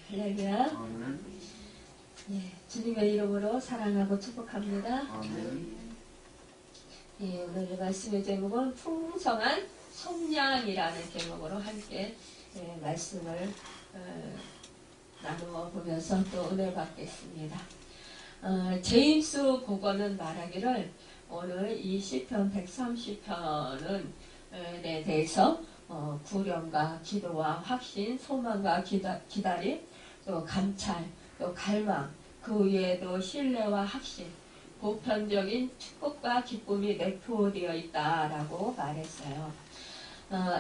할렐루야. 아멘. 예, 주님의 이름으로 사랑하고 축복합니다. 아멘. 예, 오늘 말씀의 제목은 풍성한 속량이라는 제목으로 함께 말씀을 나누어 보면서 또 은혜 받겠습니다. 제임스 복원은 말하기를 오늘 이 시편 130편은 에 대해서 구령과 기도와 확신, 소망과 기다림, 또 감찰, 또 갈망, 그 외에도 신뢰와 확신, 보편적인 축복과 기쁨이 내포되어 있다라고 말했어요.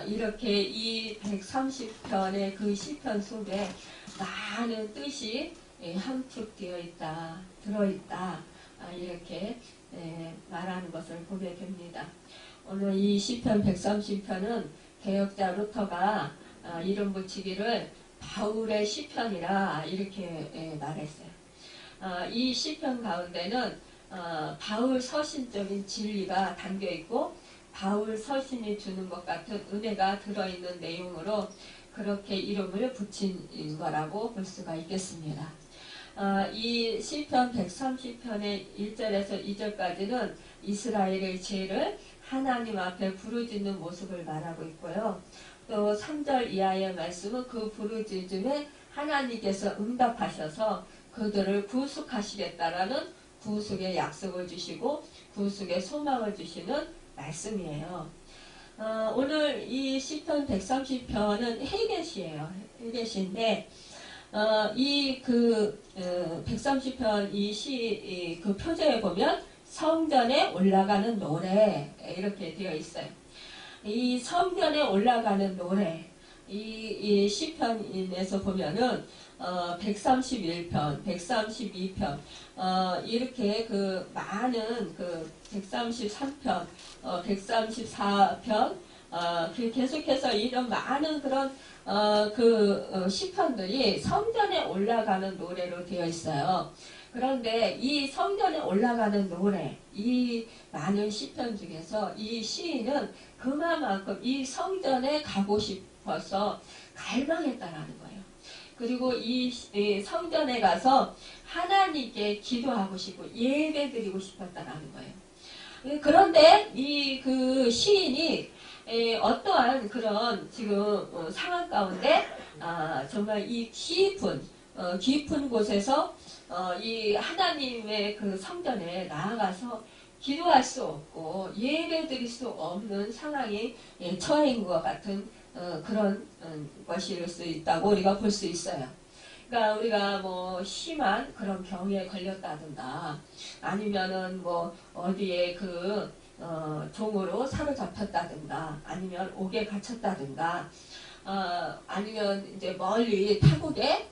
이렇게 이 130편의 그 시편 속에 많은 뜻이 함축되어 있다, 들어있다, 이렇게 말하는 것을 보게 됩니다. 오늘 이 시편 130편은 개혁자 루터가 이름 붙이기를 바울의 시편이라 이렇게 말했어요. 이 시편 가운데는 바울 서신적인 진리가 담겨 있고 바울 서신이 주는 것 같은 은혜가 들어있는 내용으로 그렇게 이름을 붙인 거라고 볼 수가 있겠습니다. 이 시편 130편의 1절에서 2절까지는 이스라엘의 죄를 하나님 앞에 부르짖는 모습을 말하고 있고요. 또 3절 이하의 말씀은 그 부르짖음에 하나님께서 응답하셔서 그들을 구속하시겠다라는 구속의 약속을 주시고 구속의 소망을 주시는 말씀이에요. 오늘 이 시편 130편은 헬겟이에요. 헬겟인데 이 130편 이 시 그 표제에 보면 성전에 올라가는 노래 이렇게 되어 있어요. 이 성전에 올라가는 노래 이 시편에서 보면은 131편, 132편 이렇게 그 많은 그 133편, 134편 계속해서 이런 많은 그런 시편들이 성전에 올라가는 노래로 되어 있어요. 그런데 이 성전에 올라가는 노래, 이 많은 시편 중에서 이 시인은 그만큼 이 성전에 가고 싶어서 갈망했다라는 거예요. 그리고 이 성전에 가서 하나님께 기도하고 싶고 예배드리고 싶었다라는 거예요. 그런데 이 그 시인이 어떠한 그런 지금 상황 가운데 정말 이 깊은 곳에서 이 하나님의 그 성전에 나아가서 기도할 수 없고 예배 드릴 수 없는 상황이 처해 있는 것 같은 그런 것일 수 있다고 우리가 볼 수 있어요. 그러니까 우리가 뭐 심한 그런 병에 걸렸다든가 아니면은 뭐 어디에 종으로 사로잡혔다든가 아니면 옥에 갇혔다든가 아니면 이제 멀리 타국에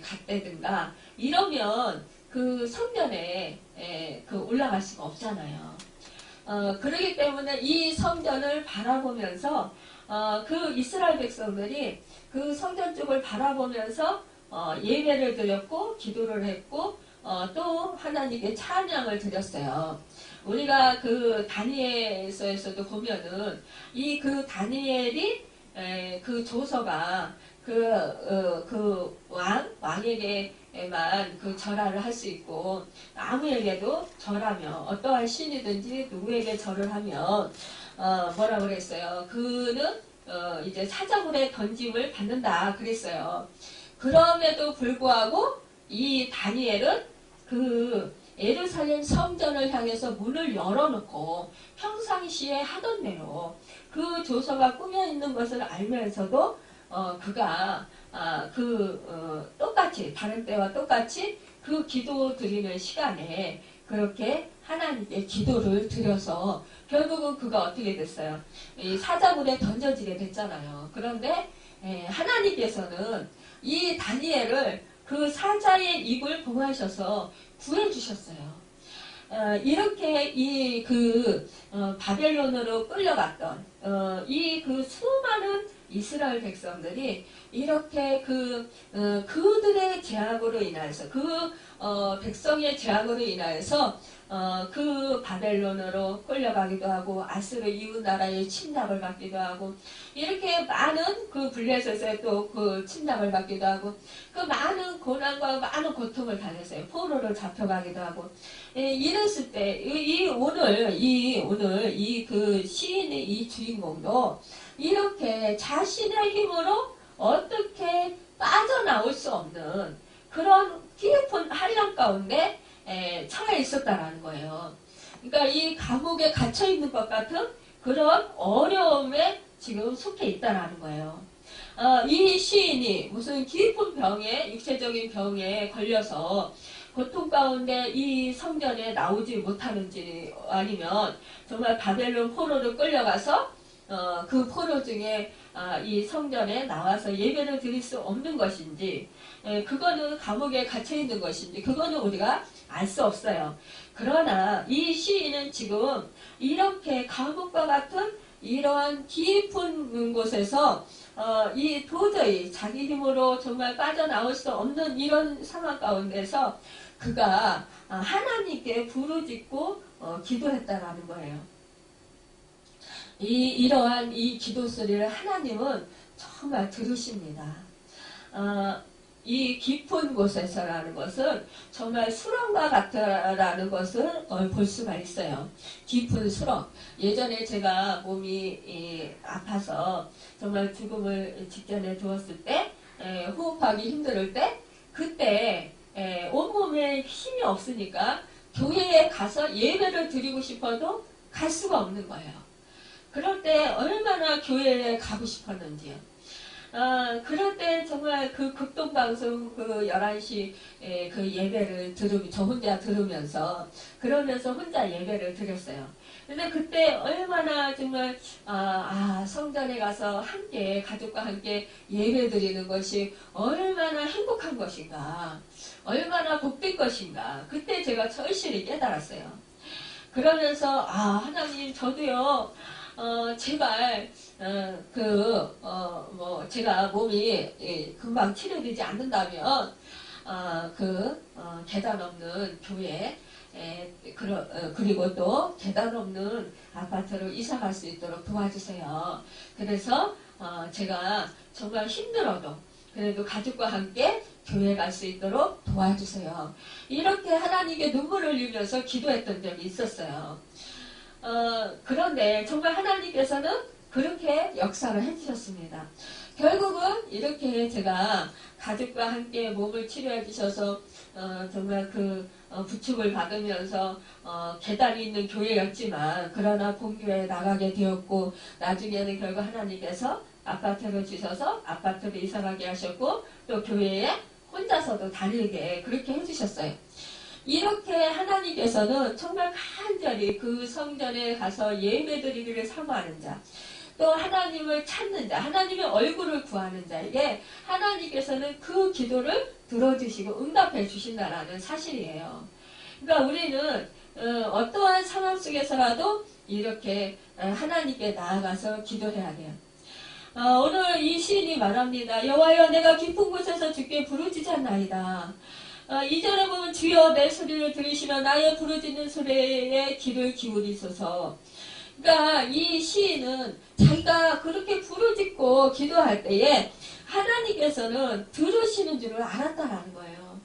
갔다든가 이러면 그 성전에 올라갈 수가 없잖아요. 그렇기 때문에 이 성전을 바라보면서 그 이스라엘 백성들이 그 성전 쪽을 바라보면서 예배를 드렸고 기도를 했고 또 하나님께 찬양을 드렸어요. 우리가 그 다니엘서에서도 보면은 이 그 다니엘이 그 조서가 왕에게만 그 절하를 할 수 있고 아무에게도 절하며 어떠한 신이든지 누구에게 절을 하면 뭐라 그랬어요? 그는 이제 사자굴에 던짐을 받는다 그랬어요. 그럼에도 불구하고 이 다니엘은 그 예루살렘 성전을 향해서 문을 열어놓고 평상시에 하던 대로 그 조서가 꾸며 있는 것을 알면서도 그가 똑같이 다른 때와 똑같이 그 기도 드리는 시간에 그렇게 하나님께 기도를 드려서 결국은 그가 어떻게 됐어요? 이 사자굴에 던져지게 됐잖아요. 그런데 하나님께서는 이 다니엘을 그 사자의 입을 봉하셔서 구해주셨어요. 이렇게 바벨론으로 끌려갔던 이 그 수많은 이스라엘 백성들이 이렇게 그들의 제약으로 인하여서 백성의 제약으로 인하여서 그 바벨론으로 끌려가기도 하고 아스르 이웃 나라의 침략을 받기도 하고 이렇게 많은 그 블레셋에 또 그 침략을 받기도 하고 그 많은 고난과 많은 고통을 당했어요. 포로로 잡혀가기도 하고 이랬을 때 오늘 이 그 시인의 이 주인공도 이렇게 자신의 힘으로 어떻게 빠져나올 수 없는 그런 깊은 한량 가운데 처해 있었다라는 거예요. 그러니까 이 감옥에 갇혀 있는 것 같은 그런 어려움에 지금 속해 있다라는 거예요. 이 시인이 무슨 깊은 병에 육체적인 병에 걸려서 고통 가운데 이 성전에 나오지 못하는지 아니면 정말 바벨론 포로로 끌려가서 그 포로 중에 이 성전에 나와서 예배를 드릴 수 없는 것인지 그거는 감옥에 갇혀 있는 것인지 그거는 우리가 알 수 없어요. 그러나 이 시인은 지금 이렇게 감옥과 같은 이러한 깊은 곳에서 이 도저히 자기 힘으로 정말 빠져나올 수 없는 이런 상황 가운데서 그가 하나님께 부르짖고 기도했다라는 거예요. 이러한 이 기도 소리를 하나님은 정말 들으십니다. 이 깊은 곳에서라는 것은 정말 수렁과 같다라는 것을 볼 수가 있어요. 깊은 수렁. 예전에 제가 몸이 아파서 정말 죽음을 직전에 두었을 때 호흡하기 힘들 때 그때 온몸에 힘이 없으니까 교회에 가서 예배를 드리고 싶어도 갈 수가 없는 거예요. 그럴 때 얼마나 교회에 가고 싶었는지요. 그럴 때 정말 그 극동방송 그 11시 그 예배를 저 혼자 들으면서 그러면서 혼자 예배를 드렸어요. 근데 그때 얼마나 정말 성전에 가서 함께 가족과 함께 예배 드리는 것이 얼마나 행복한 것인가 얼마나 복된 것인가 그때 제가 절실히 깨달았어요. 그러면서 하나님 저도요 제발 제가 몸이 금방 치료되지 않는다면 계단 없는 교회 그리고 또 계단 없는 아파트로 이사갈 수 있도록 도와주세요. 그래서 제가 정말 힘들어도 그래도 가족과 함께 교회 갈 수 있도록 도와주세요. 이렇게 하나님께 눈물을 흘리면서 기도했던 적이 있었어요. 그런데 정말 하나님께서는 그렇게 역사를 해주셨습니다. 결국은 이렇게 제가 가족과 함께 몸을 치료해 주셔서 정말 부축을 받으면서 계단이 있는 교회였지만 그러나 본교회에 나가게 되었고 나중에는 결국 하나님께서 아파트를 주셔서 아파트로 이사가게 하셨고 또 교회에 혼자서도 다니게 그렇게 해주셨어요. 이렇게 하나님께서는 정말 간절히 그 성전에 가서 예배드리기를 사모하는 자, 또 하나님을 찾는 자, 하나님의 얼굴을 구하는 자에게 하나님께서는 그 기도를 들어주시고 응답해 주신다라는 사실이에요. 그러니까 우리는 어떠한 상황 속에서라도 이렇게 하나님께 나아가서 기도해야 돼요. 오늘 이 시인이 말합니다. 여호와여 내가 깊은 곳에서 주께 부르짖었나이다. 2절에 보면 주여 내 소리를 들으시며 나의 부르짖는 소리에 귀를 기울이소서. 그러니까 이 시인은 자기가 그렇게 부르짖고 기도할 때에 하나님께서는 들으시는 줄을 알았다라는 거예요.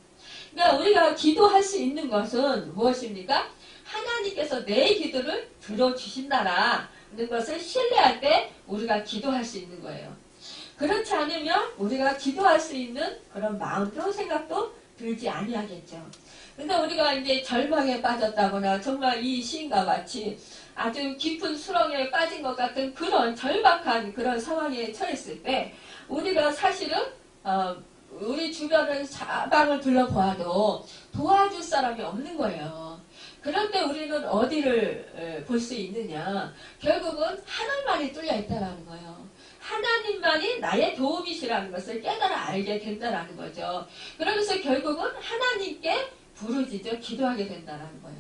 그러니까 우리가 기도할 수 있는 것은 무엇입니까? 하나님께서 내 기도를 들어주신다라는 것을 신뢰할 때 우리가 기도할 수 있는 거예요. 그렇지 않으면 우리가 기도할 수 있는 그런 마음도 생각도 들지 아니하겠죠. 근데 우리가 이제 절망에 빠졌다거나 정말 이 시인과 같이 아주 깊은 수렁에 빠진 것 같은 그런 절박한 그런 상황에 처했을 때 우리가 사실은 우리 주변을 사방을 둘러보아도 도와줄 사람이 없는 거예요. 그럴 때 우리는 어디를 볼 수 있느냐? 결국은 하늘만이 뚫려 있다는 거예요. 하나님만이 나의 도움이시라는 것을 깨달아 알게 된다는 거죠. 그러면서 결국은 하나님께 부르짖어 기도하게 된다는 거예요.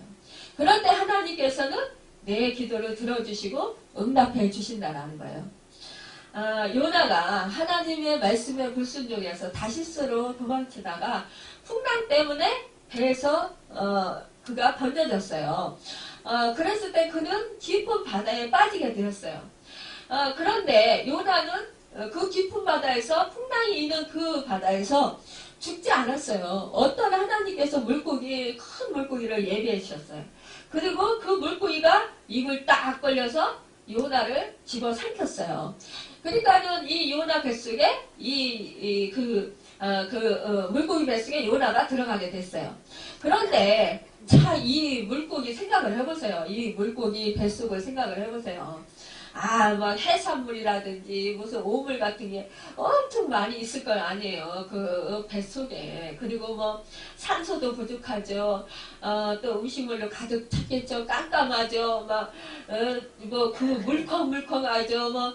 그럴 때 하나님께서는 내 기도를 들어주시고 응답해 주신다는 거예요. 요나가 하나님의 말씀에 불순종해서 다시스로 도망치다가 풍랑 때문에 배에서 그가 번져졌어요. 그랬을 때 그는 깊은 바다에 빠지게 되었어요. 그런데 요나는 그 깊은 바다에서 풍랑이 있는 그 바다에서 죽지 않았어요. 어떤 하나님께서 큰 물고기를 예비해 주셨어요. 그리고 그 물고기가 입을 딱 벌려서 요나를 집어삼켰어요. 그러니까는 이 요나 뱃속에 물고기 뱃속에 요나가 들어가게 됐어요. 그런데 자, 이 물고기 생각을 해보세요. 이 물고기 뱃속을 생각을 해보세요. 막 해산물이라든지 무슨 오물 같은 게 엄청 많이 있을 건 아니에요. 그 뱃속에. 그리고 뭐 산소도 부족하죠. 또 음식물로 가득 찼겠죠. 깜깜하죠. 그 물컹물컹하죠.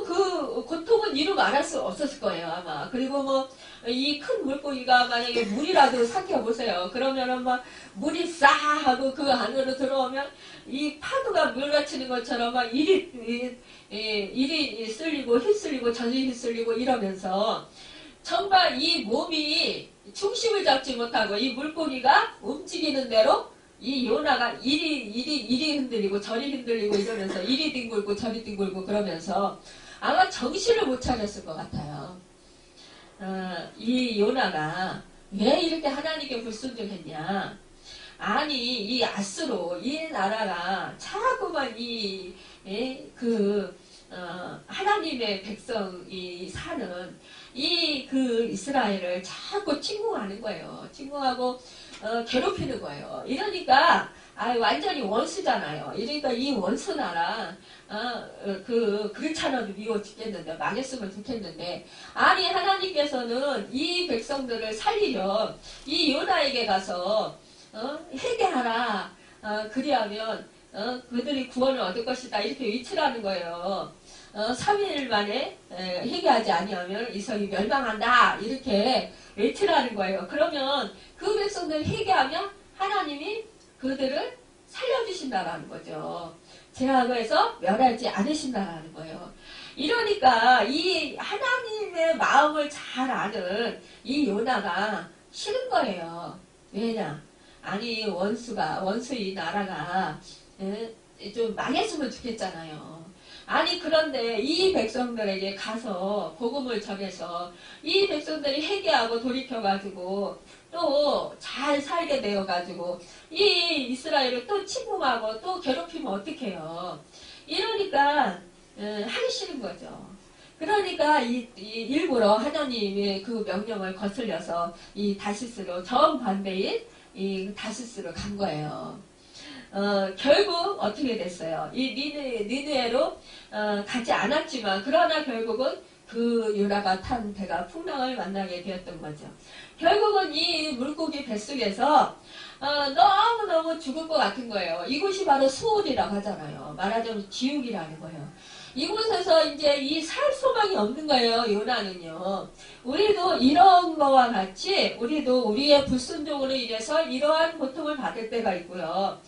그 고통은 이루 말할 수 없었을 거예요, 아마. 그리고 이 큰 물고기가 만약에 물이라도 삼켜보세요. 그러면은 물이 싸 하고 그 안으로 들어오면 이 파도가 물받치는 것처럼 이리 쓸리고 휩쓸리고 저리 휩쓸리고 이러면서 정말 이 몸이 중심을 잡지 못하고 이 물고기가 움직이는 대로 이 요나가 이리 흔들리고 저리 흔들리고 이러면서 이리 뒹굴고 저리 뒹굴고 그러면서 아마 정신을 못 차렸을 것 같아요. 이 요나가 왜 이렇게 하나님께 불순종했냐? 아니 이 아수로 이 나라가 자꾸만 하나님의 백성이 사는 그 이스라엘을 자꾸 침공하는 거예요. 침공하고 괴롭히는 거예요. 이러니까 완전히 원수잖아요. 이러니까 이 원수 나라 그렇지 않아도 미워 죽겠는데 망했으면 좋겠는데 아니 하나님께서는 이 백성들을 살리려 이 요나에게 가서 회개하라. 그리하면 그들이 구원을 얻을 것이다. 이렇게 위치라는 거예요. 3일 만에 회개하지 아니하면 이성이 멸망한다. 이렇게 외치라는 거예요. 그러면 그 백성들 회개하면 하나님이 그들을 살려주신다라는 거죠. 제약에서 멸하지 않으신다라는 거예요. 이러니까 이 하나님의 마음을 잘 아는 이 요나가 싫은 거예요. 왜냐? 아니 원수의 나라가 좀 망했으면 좋겠잖아요. 아니 그런데 이 백성들에게 가서 복음을 전해서 이 백성들이 회개하고 돌이켜가지고 또 잘 살게 되어가지고 이 이스라엘을 또 침공하고 또 괴롭히면 어떡해요. 이러니까 하기 싫은 거죠. 그러니까 일부러 하나님의 그 명령을 거슬려서 이 다시스로 정반대인 이 다시스로 간 거예요. 결국 어떻게 됐어요? 이 니느웨로 가지 않았지만 그러나 결국은 그 요나가 탄 배가 풍랑을 만나게 되었던 거죠. 결국은 이 물고기 뱃속에서 너무너무 죽을 것 같은 거예요. 이곳이 바로 수올이라고 하잖아요. 말하자면 지옥이라는 거예요. 이곳에서 이제 이 살 소망이 없는 거예요. 요나는요. 우리도 이런 거와 같이 우리도 우리의 불순종으로 인해서 이러한 고통을 받을 때가 있고요.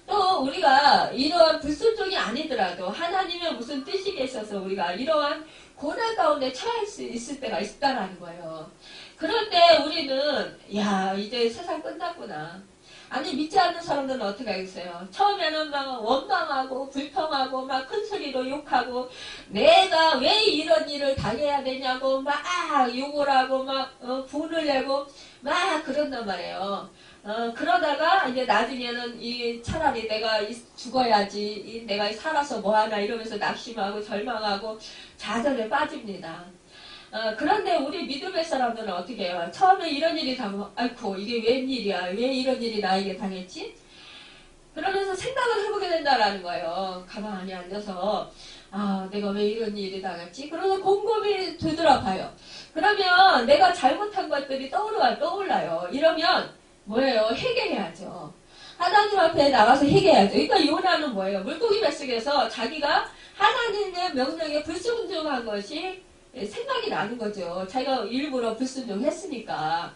또 우리가 이러한 불순종이 아니더라도 하나님의 무슨 뜻이 계셔서 우리가 이러한 고난 가운데 처할 수 있을 때가 있다라는 거예요. 그럴 때 우리는 이제 세상 끝났구나. 아니 믿지 않는 사람들은 어떻게 하겠어요? 처음에는 막 원망하고 불평하고 막 큰 소리로 욕하고 내가 왜 이런 일을 당해야 되냐고 막 욕을 하고 막 분을 내고 막 그런단 말이에요. 그러다가 이제 나중에는 차라리 내가 죽어야지 내가 살아서 뭐하나 이러면서 낙심하고 절망하고 좌절에 빠집니다. 그런데 우리 믿음의 사람들은 어떻게 해요? 처음에 이런 일이 당하면 아이고 이게 웬일이야? 왜 이런 일이 나에게 당했지? 그러면서 생각을 해보게 된다라는 거예요. 가만히 앉아서 내가 왜 이런 일이 당했지? 그러면서 곰곰이 되돌아봐요. 그러면 내가 잘못한 것들이 떠올라요. 이러면 뭐예요? 회개해야죠. 하나님 앞에 나가서 회개해야죠. 그러니까 요나는 뭐예요? 물고기 뱃속에서 자기가 하나님의 명령에 불순종한 것이 생각이 나는 거죠. 자기가 일부러 불순종했으니까.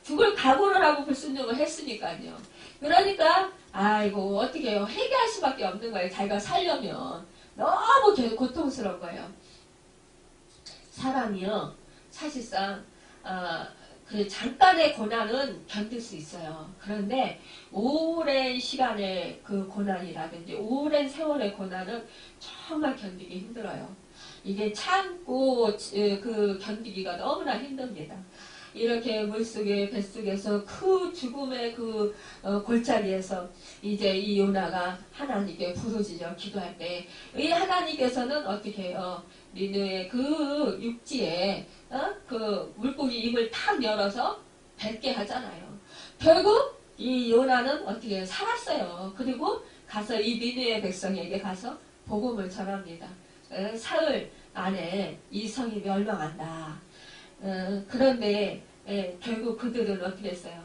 죽을 각오를 하고 불순종을 했으니까요. 그러니까 아이고 어떻게 해요. 회개할 수밖에 없는 거예요. 자기가 살려면. 너무 계속 고통스러운 거예요. 사람이요 사실상 그 잠깐의 고난은 견딜 수 있어요. 그런데 오랜 시간의 그 고난이라든지 오랜 세월의 고난은 정말 견디기 힘들어요. 이게 참고 그 견디기가 너무나 힘듭니다. 이렇게 물속에 뱃속에서 그 죽음의 그 골짜기에서 이제 이 요나가 하나님께 부르짖어 기도할 때 이 하나님께서는 어떻게 해요? 니느의 그 육지에 그 물고기 입을 탁 열어서 뱉게 하잖아요. 결국 이 요나는 어떻게 해요? 살았어요. 그리고 가서 이 니느의 백성에게 가서 복음을 전합니다. 사흘 안에 이 성이 멸망한다. 그런데 결국 그들은 어떻게 했어요?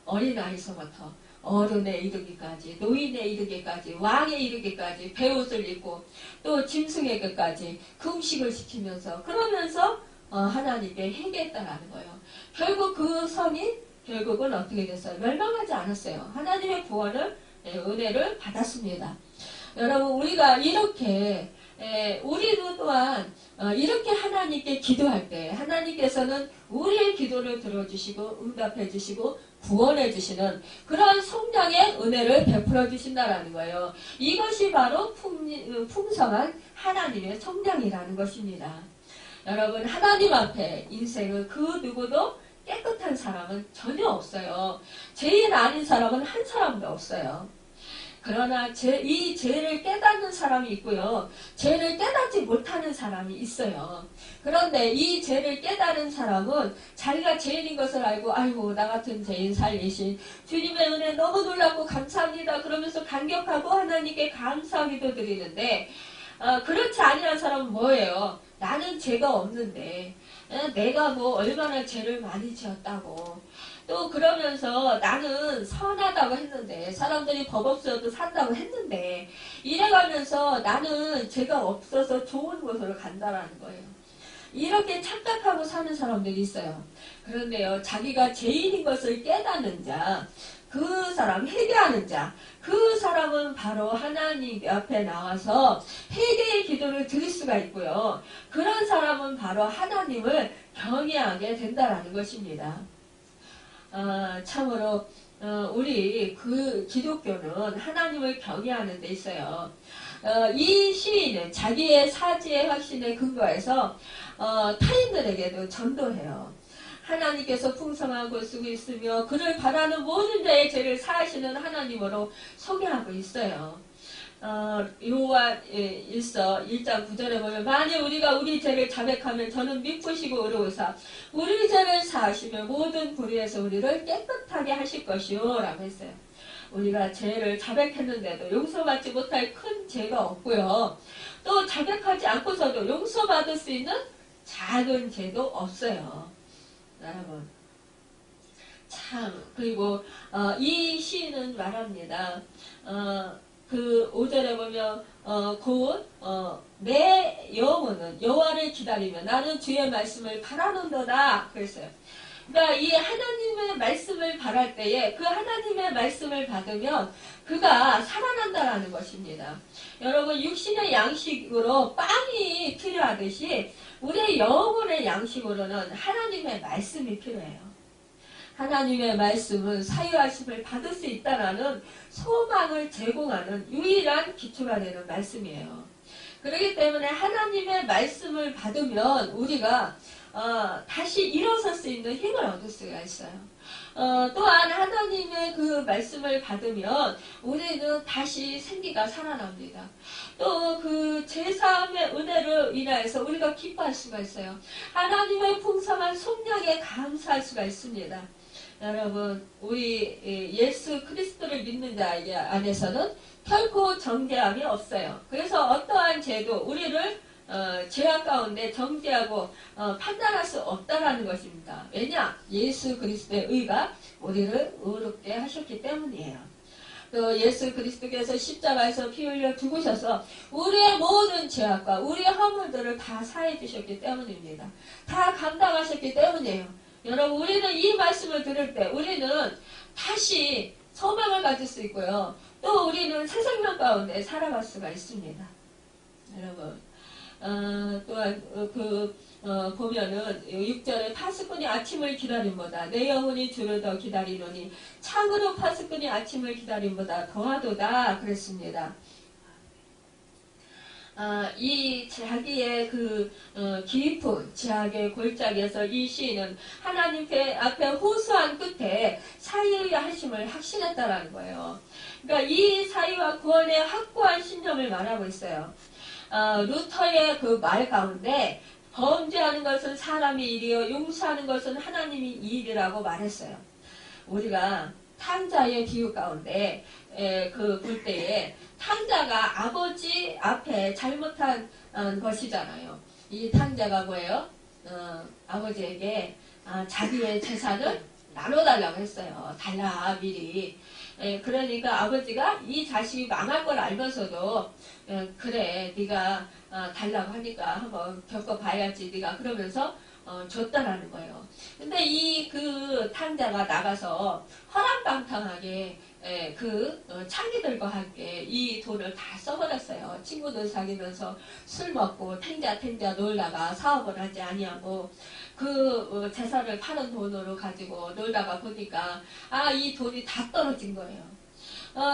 어린아이서부터 어른에 이르기까지, 노인에 이르기까지, 왕에 이르기까지 배옷을 입고 또 짐승에게까지 금식을 시키면서 그러면서 하나님께 회개했다라는 거예요. 결국 그 성이 결국은 어떻게 됐어요? 멸망하지 않았어요. 하나님의 구원을 은혜를 받았습니다. 여러분 우리가 이렇게 우리도 또한 이렇게 하나님께 기도할 때 하나님께서는 우리의 기도를 들어주시고 응답해 주시고 구원해 주시는 그런 성령의 은혜를 베풀어 주신다라는 거예요. 이것이 바로 풍성한 하나님의 성량이라는 것입니다. 여러분 하나님 앞에 인생은 그 누구도 깨끗한 사람은 전혀 없어요. 죄인 아닌 사람은 한 사람도 없어요. 그러나 이 죄를 깨닫는 사람이 있고요. 죄를 깨닫지 못하는 사람이 있어요. 그런데 이 죄를 깨달은 사람은 자기가 죄인인 것을 알고 아이고 나 같은 죄인 살리신 주님의 은혜 너무 놀랍고 감사합니다. 그러면서 감격하고 하나님께 감사기도 드리는데 그렇지 아니한 사람은 뭐예요? 나는 죄가 없는데 내가 뭐 얼마나 죄를 많이 지었다고 또 그러면서 나는 선하다고 했는데 사람들이 법 없어도 산다고 했는데 이래가면서 나는 죄가 없어서 좋은 곳으로 간다라는 거예요. 이렇게 착각하고 사는 사람들이 있어요. 그런데요 자기가 죄인인 것을 깨닫는 자 그 사람 회개하는 자 그 사람은 바로 하나님 앞에 나와서 회개의 기도를 드릴 수가 있고요. 그런 사람은 바로 하나님을 경외하게 된다라는 것입니다. 참으로 우리 그 기독교는 하나님을 경외하는 데 있어요. 이 시인은 자기의 사지의 확신에 근거해서 타인들에게도 전도해요. 하나님께서 풍성한 곳에 있으며 그를 바라는 모든 자의 죄를 사하시는 하나님으로 소개하고 있어요. 요한 1서 1장 9절에 보면 만일 우리가 우리 죄를 자백하면 저는 미쁘시고 의로우사 우리 죄를 사하시며 모든 불의에서 우리를 깨끗하게 하실 것이요 라고 했어요. 우리가 죄를 자백했는데도 용서받지 못할 큰 죄가 없고요. 또 자백하지 않고서도 용서받을 수 있는 작은 죄도 없어요. 여러분 참 그리고 이 시인은 말합니다. 그 5절에 보면 곧 내 영혼은 여호와를 기다리며 나는 주의 말씀을 바라는도다 그랬어요. 그러니까 이 하나님의 말씀을 바랄 때에 그 하나님의 말씀을 받으면 그가 살아난다라는 것입니다. 여러분 육신의 양식으로 빵이 필요하듯이 우리의 영혼의 양식으로는 하나님의 말씀이 필요해요. 하나님의 말씀은 사유하심을 받을 수 있다라는 소망을 제공하는 유일한 기초가 되는 말씀이에요. 그렇기 때문에 하나님의 말씀을 받으면 우리가 다시 일어설 수 있는 힘을 얻을 수가 있어요. 또한 하나님의 그 말씀을 받으면 우리는 다시 생기가 살아납니다. 또 그 제사함의 은혜를 인하여서 우리가 기뻐할 수가 있어요. 하나님의 풍성한 속량에 감사할 수가 있습니다. 여러분 우리 예수 그리스도를 믿는 자 안에서는 결코 정죄함이 없어요. 그래서 어떠한 죄도 우리를 죄악 가운데 정죄하고 판단할 수 없다라는 것입니다. 왜냐? 예수 그리스도의 의가 우리를 의롭게 하셨기 때문이에요. 또 예수 그리스도께서 십자가에서 피 흘려 죽으셔서 우리의 모든 죄악과 우리의 허물들을 다 사해 주셨기 때문입니다. 다 감당하셨기 때문이에요. 여러분 우리는 이 말씀을 들을 때 우리는 다시 소망을 가질 수 있고요. 또 우리는 새 생명 가운데 살아갈 수가 있습니다. 여러분 또한 보면은 6절에 파수꾼이 아침을 기다림보다 내 영혼이 주를 더 기다리노니 참으로 파수꾼이 아침을 기다림보다 더하도다 그랬습니다. 이 자기의 깊은 지하의 골짜기에서 이 시인은 하나님 앞에 호소한 끝에 사의의 하심을 확신했다라는 거예요. 그러니까 이 사의와 구원의 확고한 신념을 말하고 있어요. 루터의 그 말 가운데 범죄하는 것은 사람의 일이요 용서하는 것은 하나님의 일이라고 말했어요. 우리가 탕자의 비유 가운데 볼 때에 탕자가 아버지 앞에 잘못한 것이잖아요. 이 탕자가 뭐예요? 아버지에게 자기의 재산을 나눠달라고 했어요. 달라 미리. 그러니까 아버지가 이 자식이 망할 걸 알면서도 그래 네가 달라고 하니까 한번 겪어봐야지 네가 그러면서 줬다라는 거예요. 근데 이 탕자가 나가서 허랑방탕하게 창기들과 함께 이 돈을 다 써버렸어요. 친구들 사귀면서 술 먹고 탱자 놀다가 사업을 하지 아니하고 재산을 파는 돈으로 가지고 놀다가 보니까 이 돈이 다 떨어진 거예요.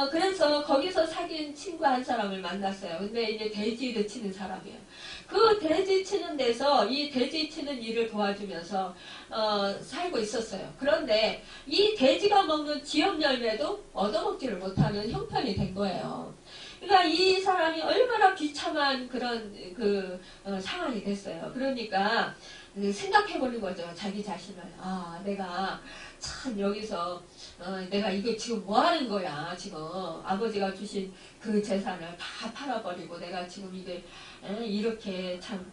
그래서 거기서 사귄 친구 한 사람을 만났어요. 근데 이제 돼지를 치는 사람이에요. 그 돼지 치는 데서 이 돼지 치는 일을 도와주면서 살고 있었어요. 그런데 이 돼지가 먹는 지엽 열매도 얻어먹지를 못하는 형편이 된 거예요. 그러니까 이 사람이 얼마나 비참한 그런 상황이 됐어요. 그러니까 생각해보는 거죠. 자기 자신을. 내가 참 여기서 내가 이거 지금 뭐 하는 거야. 지금 아버지가 주신 그 재산을 다 팔아버리고 내가 지금 이게 이렇게 참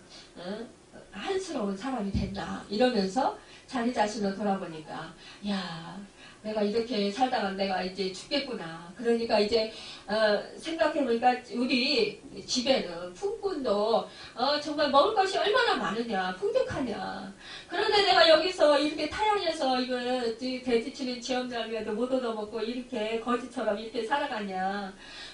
한스러운 사람이 됐나 이러면서 자기 자신을 돌아보니까 야 내가 이렇게 살다가 내가 이제 죽겠구나. 그러니까 이제 생각해보니까 우리 집에는 품꾼도 정말 먹을 것이 얼마나 많으냐 풍족하냐. 그런데 내가 여기서 이렇게 타향해서 이거 돼지치는 지역날에도 못 얻어먹고 이렇게 거지처럼 이렇게 살아가냐.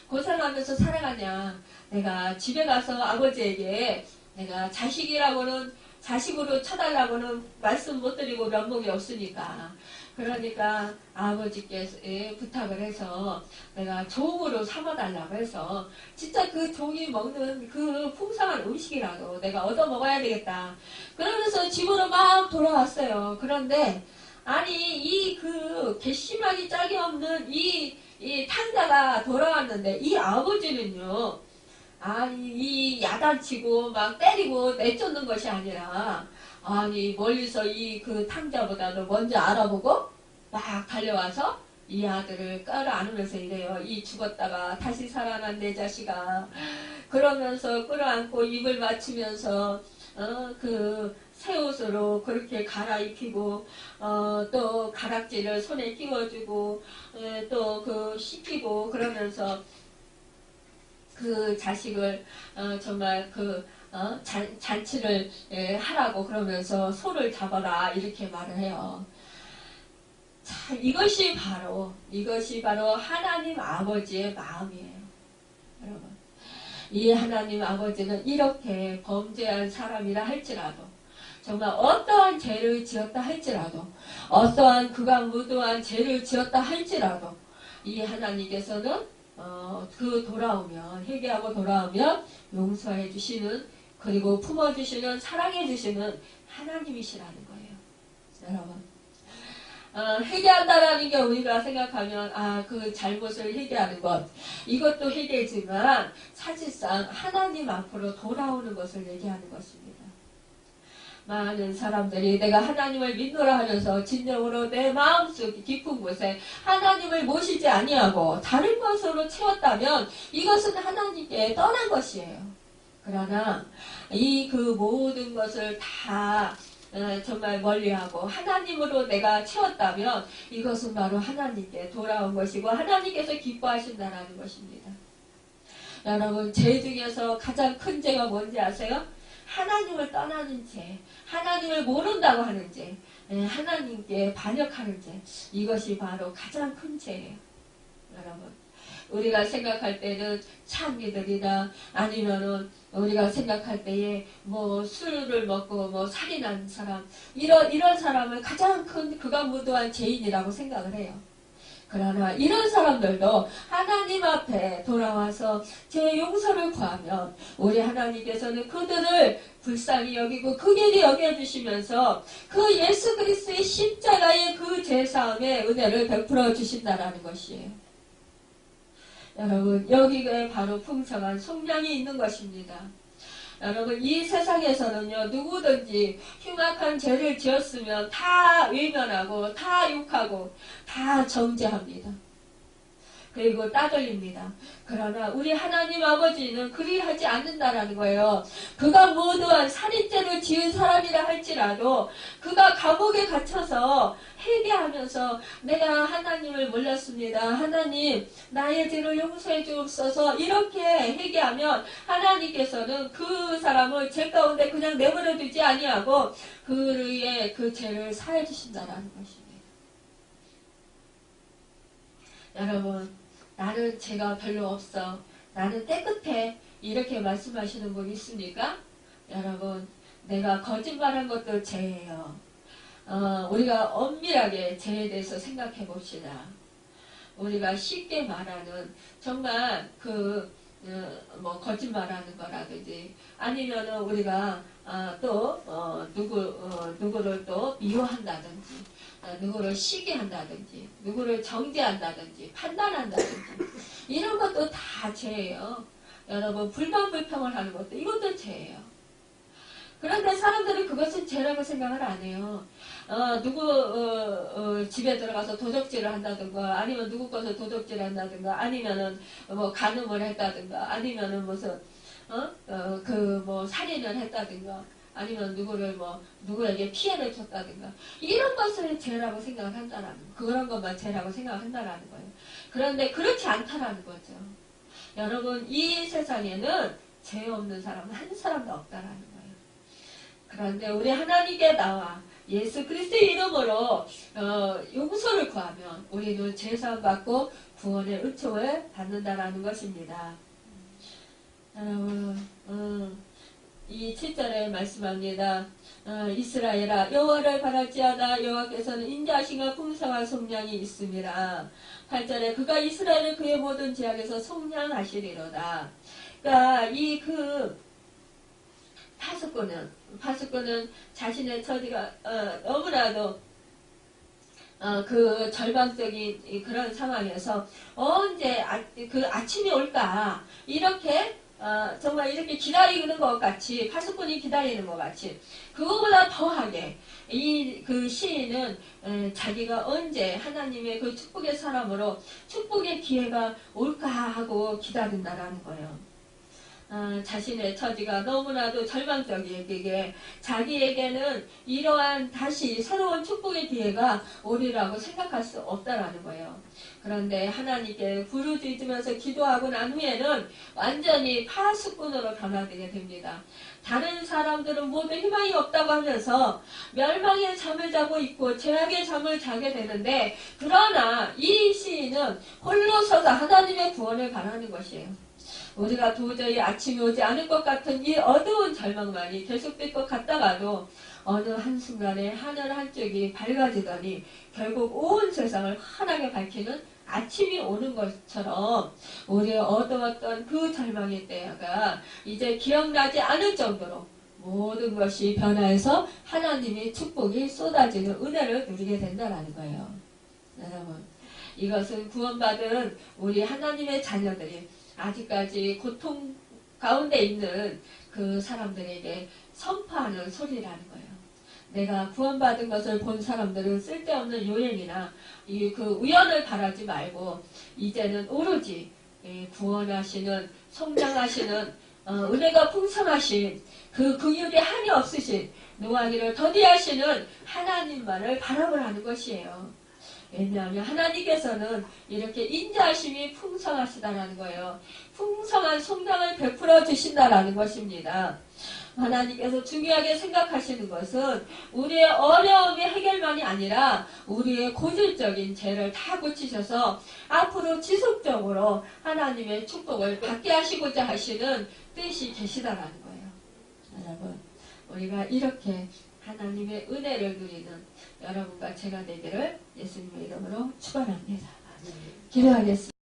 고생하면서 살아가냐. 내가 집에 가서 아버지에게 내가 자식으로 쳐달라고는 말씀 못 드리고 면목이 없으니까. 그러니까 아버지께 부탁을 해서 내가 종으로 삼아달라고 해서 진짜 그 종이 먹는 그 풍성한 음식이라도 내가 얻어 먹어야 되겠다. 그러면서 집으로 막 돌아왔어요. 그런데 이 괘씸하기 짝이 없는 이 탕자가 돌아왔는데 이 아버지는요. 이 야단치고 막 때리고 내쫓는 것이 아니라 멀리서 탕자보다도 먼저 알아보고 막 달려와서 이 아들을 끌어안으면서 이래요. 이 죽었다가 다시 살아난 내 자식아. 그러면서 끌어안고 입을 맞추면서 새 옷으로 그렇게 갈아입히고 또 가락지를 손에 끼워주고 또 씻기고 그러면서 그 자식을 정말 잔치를 하라고 그러면서 소를 잡아라 이렇게 말을 해요. 자, 이것이 바로 하나님 아버지의 마음이에요. 여러분, 이 하나님 아버지는 이렇게 범죄한 사람이라 할지라도 정말 어떠한 죄를 지었다 할지라도 어떠한 무도한 죄를 지었다 할지라도 이 하나님께서는 회개하고 돌아오면 용서해 주시는 그리고 품어주시는 사랑해 주시는 하나님이시라는 거예요. 여러분 회개한다라는 게 우리가 생각하면 그 잘못을 회개하는 것 이것도 회개지만 사실상 하나님 앞으로 돌아오는 것을 얘기하는 것입니다. 많은 사람들이 내가 하나님을 믿노라 하면서 진정으로 내 마음속 깊은 곳에 하나님을 모시지 아니하고 다른 것으로 채웠다면 이것은 하나님께 떠난 것이에요. 그러나 모든 것을 다 정말 멀리하고 하나님으로 내가 채웠다면 이것은 바로 하나님께 돌아온 것이고 하나님께서 기뻐하신다는 것입니다. 여러분 죄 중에서 가장 큰 죄가 뭔지 아세요? 하나님을 떠나는 죄, 하나님을 모른다고 하는 죄, 하나님께 반역하는 죄, 이것이 바로 가장 큰 죄예요. 여러분, 우리가 생각할 때는 창기들이나 아니면은 우리가 생각할 때에 뭐 술을 먹고 뭐 살인한 사람 이런 사람을 가장 큰 극악무도한 죄인이라고 생각을 해요. 그러나 이런 사람들도 하나님 앞에 돌아와서 제 용서를 구하면 우리 하나님께서는 그들을 불쌍히 여기고 극일히 여겨주시면서 그 예수 그리스도의 십자가의 그 죄사함의 은혜를 베풀어 주신다라는 것이에요. 여러분, 여기에 바로 풍성한 속량이 있는 것입니다. 여러분, 이 세상에서는요, 누구든지 흉악한 죄를 지었으면 다 외면하고, 다 욕하고, 다 정죄합니다. 그리고 따돌립니다. 그러나 우리 하나님 아버지는 그리하지 않는다라는 거예요. 그가 무도한 살인죄를 지은 사람이라 할지라도 그가 감옥에 갇혀서 회개하면서 내가 하나님을 몰랐습니다. 하나님 나의 죄를 용서해 주옵소서 이렇게 회개하면 하나님께서는 그 사람을 죄 가운데 그냥 내버려 두지 아니하고 그의 그 죄를 사해 주신다라는 것입니다. 여러분, 나는 죄가 별로 없어. 나는 깨끗해. 이렇게 말씀하시는 분 있습니까? 여러분, 내가 거짓말한 것도 죄예요. 우리가 엄밀하게 죄에 대해서 생각해 봅시다. 우리가 쉽게 말하는 정말 뭐 거짓말하는 거라든지 아니면은 우리가 누구를 또 미워한다든지 누구를 시기한다든지 누구를 정죄한다든지 판단한다든지 이런 것도 다 죄예요. 여러분 불만불평을 하는 것도 이것도 죄예요. 그런데 사람들은 그것은 죄라고 생각을 안 해요. 누구 집에 들어가서 도적질을 한다든가 아니면 누구 것을 도적질을 한다든가 아니면은 뭐 간음을 했다든가 아니면은 무슨 뭐 살인을 했다든가 아니면 누구에게 피해를 줬다든가 이런 것을 죄라고 생각을 한다라는 거예요. 그런 것만 죄라고 생각을 한다라는 거예요. 그런데 그렇지 않다라는 거죠. 여러분 이 세상에는 죄 없는 사람은 한 사람도 없다라는 거예요. 그런데 우리 하나님께 나와 예수 그리스도의 이름으로 용서를 구하면 우리는 죄사함 받고 구원의 은총을 받는다라는 것입니다. 여러분 이 7절에 말씀합니다. 이스라엘아 여호와를 바랄지어다 여호와께서는 인자하심과 풍성한 속량이 있음이라. 8절에 그가 이스라엘을 그의 모든 죄악에서 속량하시리로다. 그러니까 이 파수꾼은 자신의 처지가 너무나도 그 절망적인 그런 상황에서 언제 아침이 올까 이렇게 정말 이렇게 기다리는 것 같이 파수꾼이 기다리는 것 같이 그거보다 더하게 그 시인은 자기가 언제 하나님의 그 축복의 사람으로 축복의 기회가 올까 하고 기다린다라는 거예요. 자신의 처지가 너무나도 절망적이기에 자기에게는 이러한 다시 새로운 축복의 기회가 오리라고 생각할 수 없다라는 거예요. 그런데 하나님께 부르짖으면서 기도하고 난 후에는 완전히 파수꾼으로 변화되게 됩니다. 다른 사람들은 모두 희망이 없다고 하면서 멸망의 잠을 자고 있고 죄악의 잠을 자게 되는데 그러나 이 시인은 홀로 서서 하나님의 구원을 바라는 것이에요. 우리가 도저히 아침이 오지 않을 것 같은 이 어두운 절망만이 계속될 것 같다가도 어느 한순간에 하늘 한쪽이 밝아지더니 결국 온 세상을 환하게 밝히는 아침이 오는 것처럼 우리의 어두웠던 그 절망의 때가 이제 기억나지 않을 정도로 모든 것이 변화해서 하나님의 축복이 쏟아지는 은혜를 누리게 된다는 거예요. 여러분, 이것은 구원받은 우리 하나님의 자녀들이 아직까지 고통 가운데 있는 그 사람들에게 선포하는 소리라는 거예요. 내가 구원받은 것을 본 사람들은 쓸데없는 요행이나 그 우연을 바라지 말고 이제는 오로지 구원하시는 성장하시는 은혜가 풍성하신 그 긍휼이 한이 없으신 노하기를 더디하시는 하나님만을 바라보라는 것이에요. 왜냐하면 하나님께서는 이렇게 인자하심이 풍성하시다라는 거예요. 풍성한 성장을 베풀어 주신다라는 것입니다. 하나님께서 중요하게 생각하시는 것은 우리의 어려움의 해결만이 아니라 우리의 고질적인 죄를 다 고치셔서 앞으로 지속적으로 하나님의 축복을 받게 하시고자 하시는 뜻이 계시다라는 거예요. 여러분, 우리가 이렇게 하나님의 은혜를 누리는 여러분과 제가 되기를 예수님의 이름으로 축원합니다. 기도하겠습니다.